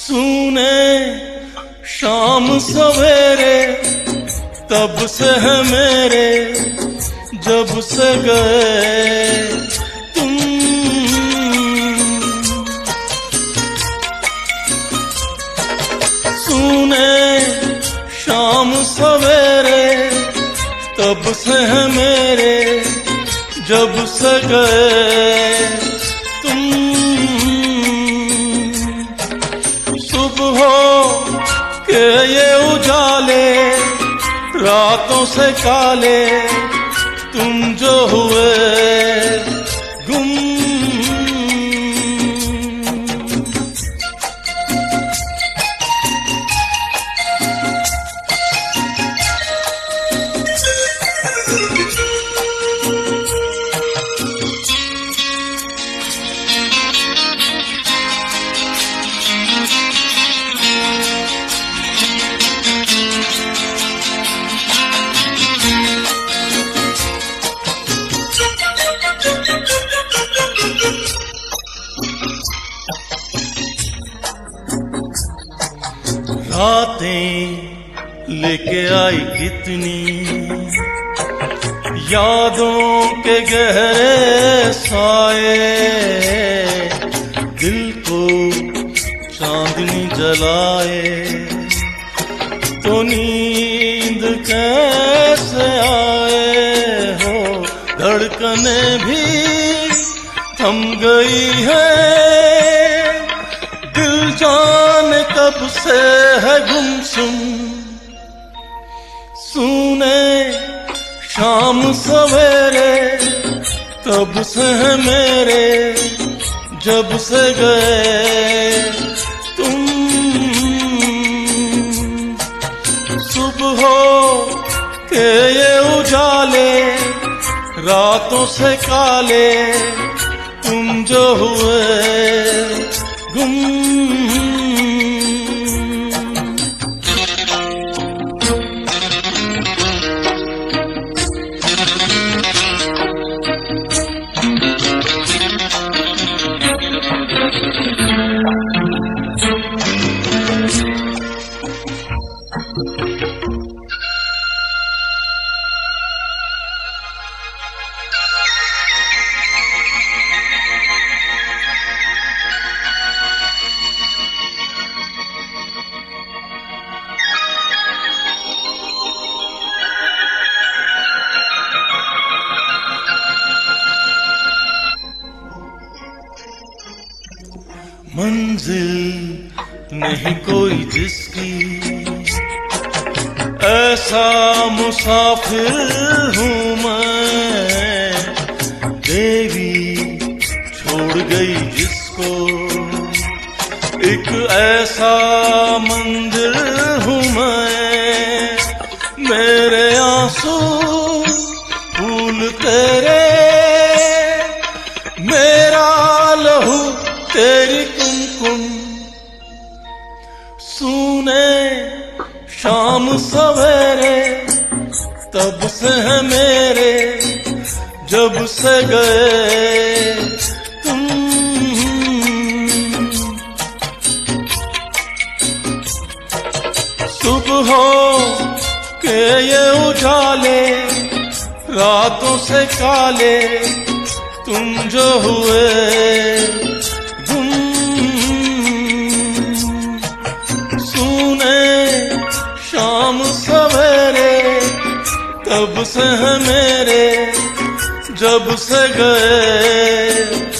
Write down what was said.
सुने शाम सवेरे तब से है मेरे, जब से गए तुम। सुने शाम सवेरे तब से है मेरे, जब से गए तुम। सुबह के ये उजाले रातों से काले, तुम जो हुए गुम। रातें लेके आई कितनी यादों के गहरे साए, दिल को चांदनी जलाए तो नींद कैसे आए हो। धड़कनें भी थम गई है, दिल जाने कब से है गुमसुम। सुने शाम सवेरे तब से है मेरे, जब से गए तुम। सुबह के ये उजाले रातों से काले, तुम जो हुए गुम। मंजिल नहीं कोई जिसकी, ऐसा मुसाफिर हूँ मैं। देवी छोड़ गई जिसको, एक ऐसा मंदिर हूँ मैं। मेरे आंसू फूल तेरे, मेरा लहू तेरी कुमकुम। सुने शाम सवेरे तब से है मेरे, जब से गए तुम। सुबह के ये उजाले रातों से काले, तुम जो हुए गुम। सुने शाम सवेरे तब से है मेरे, जब से गए